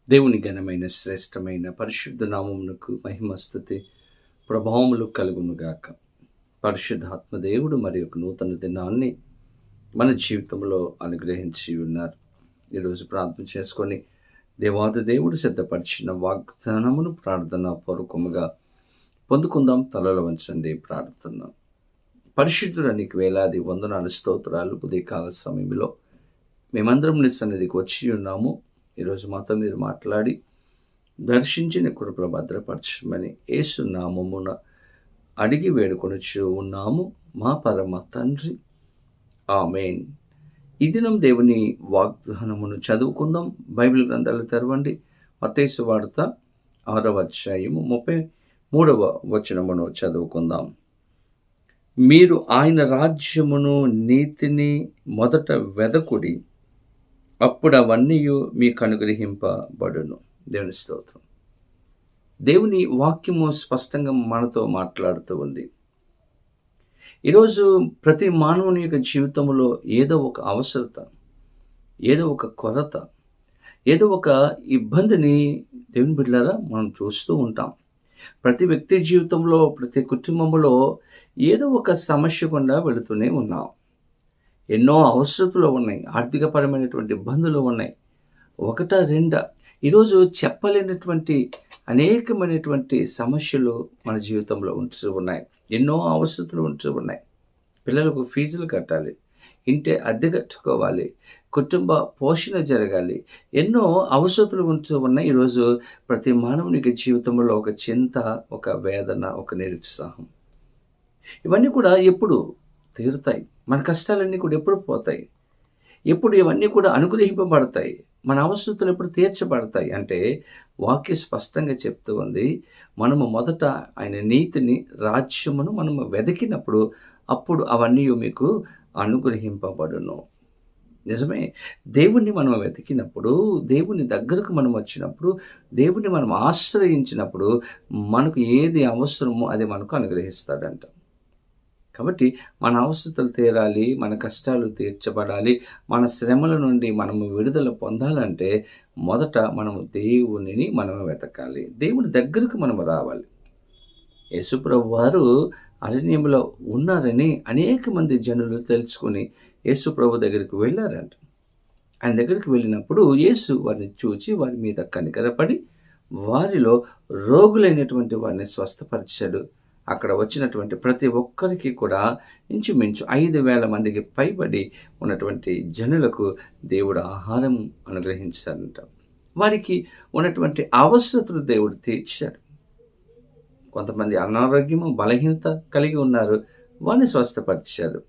దేవుని ఘనమైన శ్రేష్టమైన పరిశుద్ధ నామమునకు మహిమస్తుతి ప్రభావములు కలుగునుగాక. పరిశుద్ధాత్మ దేవుడు మరి ఒక నూతన దినాన్ని మన జీవితంలో అనుగ్రహించి ఉన్నారు. ఈరోజు ప్రార్థన చేసుకొని దేవాది దేవుడు సిద్ధపరిచిన వాగ్దానమును ప్రార్థన పూర్వకముగా పొందుకుందాం. తలలో వంచండి ప్రార్థన. పరిశుద్ధుడానికి వేలాది వందనాలు స్తోత్రాలు. ఉదయకాల సమయంలో మేమందరం నీ సన్నిధికి వచ్చి ఉన్నాము. ఈరోజు మాతో మీరు మాట్లాడి దర్శించిన కృపను భద్రపరచమని యేసు నామమున అడిగి వేడుకొనుచు ఉన్నాము మా పరమ తండ్రి, ఆమేన్. ఈ దినం దేవుని వాగ్దానమును చదువుకుందాం. బైబిల్ గ్రంథాలు తెరవండి. మత్తయి సువార్త 6వ అధ్యాయము 33వ వచనమును చదువుకుందాం. మీరు ఆయన రాజ్యమును నీతిని మొదట వెదకుడి, అప్పుడు అవన్నీ మీకు అనుగ్రహింపబడును. దేవుని స్తోత్రం. దేవుని వాక్యము స్పష్టంగా మనతో మాట్లాడుతూ ఉంది. ఈరోజు ప్రతి మానవుని యొక్క జీవితంలో ఏదో ఒక అవసరత, ఏదో ఒక కొరత, ఏదో ఒక ఇబ్బందిని దేవుని బిడ్డలారా మనం చూస్తూ ఉంటాం. ప్రతి వ్యక్తి జీవితంలో, ప్రతి కుటుంబంలో ఏదో ఒక సమస్య గుండా వెళుతూనే ఉన్నాం. ఎన్నో అవసరతలు ఉన్నాయి, ఆర్థికపరమైనటువంటి ఇబ్బందులు ఉన్నాయి. ఒకటా రెండా, ఈరోజు చెప్పలేనటువంటి అనేకమైనటువంటి సమస్యలు మన జీవితంలో ఉంటూ ఉన్నాయి. ఎన్నో అవసరతలు ఉంటూ ఉన్నాయి. పిల్లలకు ఫీజులు కట్టాలి, ఇంటి అద్దె కట్టుకోవాలి, కుటుంబ పోషణ జరగాలి. ఎన్నో అవసరతలు ఉంటూ ఉన్నాయి. ఈరోజు ప్రతి మానవునికి జీవితంలో ఒక చింత, ఒక వేదన, ఒక నిరుత్సాహం, ఇవన్నీ కూడా ఎప్పుడు తీరుతాయి? మన కష్టాలన్నీ కూడా ఎప్పుడు పోతాయి? ఎప్పుడు ఇవన్నీ కూడా అనుగ్రహింపబడతాయి? మన అవసరతలు ఎప్పుడు తీర్చబడతాయి అంటే వాక్య స్పష్టంగా చెప్తూ ఉంది. మనము మొదట ఆయన నీతిని, రాజ్యమును మనము వెతికినప్పుడు అప్పుడు అవన్నీ మీకు అనుగ్రహింపబడును. నిజమే. దేవుణ్ణి మనం వెతికినప్పుడు, దేవుని దగ్గరకు మనం వచ్చినప్పుడు, దేవుణ్ణి మనం ఆశ్రయించినప్పుడు మనకు ఏది అవసరమో అది మనకు అనుగ్రహిస్తాడంట. కాబట్టి మన అవసరతలు తీరాలి, మన కష్టాలు తీర్చబడాలి, మన శ్రమల నుండి మనము విడుదల పొందాలంటే మొదట మనము దేవునిని మనము వెతకాలి, దేవుని దగ్గరకు మనము రావాలి. యేసుప్రభు వారు అరణ్యంలో ఉన్నారని అనేక మంది జనులు తెలుసుకుని యేసుప్రభు దగ్గరికి వెళ్ళారంట. ఆయన దగ్గరికి వెళ్ళినప్పుడు యేసు వారిని చూచి వారి మీద కనికరపడి వారిలో రోగులైనటువంటి వారిని స్వస్థపరిచాడు. అక్కడ వచ్చినటువంటి ప్రతి ఒక్కరికి కూడా ఇంచుమించు 5,000 మందికి పైబడి ఉన్నటువంటి జనులకు దేవుడు ఆహారం అనుగ్రహించాడంట. వారికి ఉన్నటువంటి అవసరతలు దేవుడు తీర్చాడు. కొంతమంది అనారోగ్యము, బలహీనత కలిగి ఉన్నారు, వారిని స్వస్థపరిచాడు.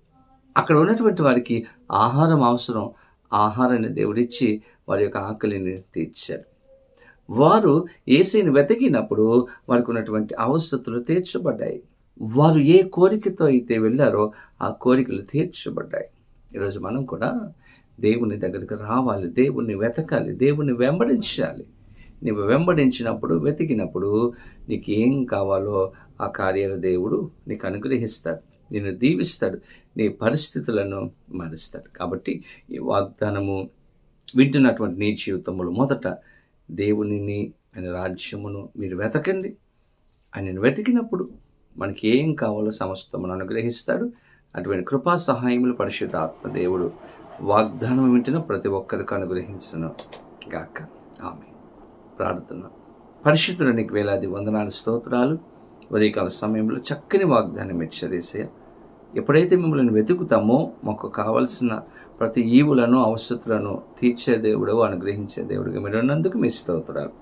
అక్కడ ఉన్నటువంటి వారికి ఆహారం అవసరం, ఆహారాన్ని దేవుడిచ్చి వారి యొక్క ఆకలిని తీర్చాడు. వారు యేసుని వెతికినప్పుడు వారికి ఉన్నటువంటి అవసరతలు తీర్చబడ్డాయి. వారు ఏ కోరికతో అయితే వెళ్ళారో ఆ కోరికలు తీర్చబడ్డాయి. ఈరోజు మనం కూడా దేవుని దగ్గరికి రావాలి, దేవుణ్ణి వెతకాలి, దేవుణ్ణి వెంబడించాలి. నీవు వెంబడించినప్పుడు, వెతికినప్పుడు నీకు ఏం కావాలో ఆ కార్యాలు దేవుడు నీకు అనుగ్రహిస్తాడు, నిన్ను దీవిస్తాడు, నీ పరిస్థితులను మారుస్తాడు. కాబట్టి ఈ వాగ్దానము వింటున్నటువంటి నీ జీవితంలో మొదట దేవునిని, ఆయన రాజ్యమును మీరు వెతకండి. ఆయనను వెతికినప్పుడు మనకి ఏం కావాలో సమస్తమును అనుగ్రహిస్తాడు. అటువంటి కృపా సహాయములు పరిశుద్ధ ఆత్మదేవుడు వాగ్దానం వింటున్న ప్రతి ఒక్కరికి అనుగ్రహించును గాక. ఆమేన్. ప్రార్థన. పరిశుద్ధుడు నీకు వేలాది వందనాలు స్తోత్రాలు. ఉదయకాల సమయంలో చక్కని వాగ్దానం ఇచ్చారు యేసయ్య. ఎప్పుడైతే మిమ్మల్ని వెతుకుతామో మాకు కావలసిన ప్రతి ఈవులను, అవసరతలను తీర్చే దేవుడు, అనుగ్రహించే దేవుడిగా మీరు ఉన్నందుకు మీ స్తోత్రాలు.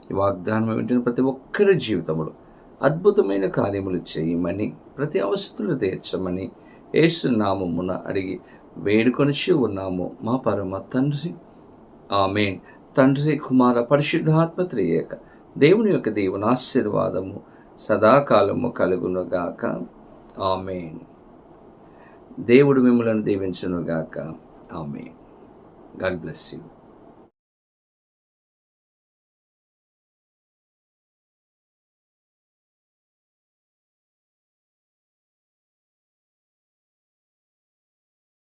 ఈ వాగ్దానం వింటున్న ప్రతి ఒక్కరి జీవితంలో అద్భుతమైన కార్యములు చేయమని, ప్రతి అవసరతలు తీర్చమని యేసు నామమున అడిగి వేడుకొనిచి ఉన్నాము మా పరమ తండ్రి, ఆమేన్. తండ్రి, కుమార, పరిశుద్ధాత్మ త్రియేక దేవుని యొక్క దేవుని ఆశీర్వాదము సదాకాలము కలుగునుగాక. ఆమేన్. దేవుడు మిమ్మల్ని దీవించునుగాక. ఆమేన్. God bless you.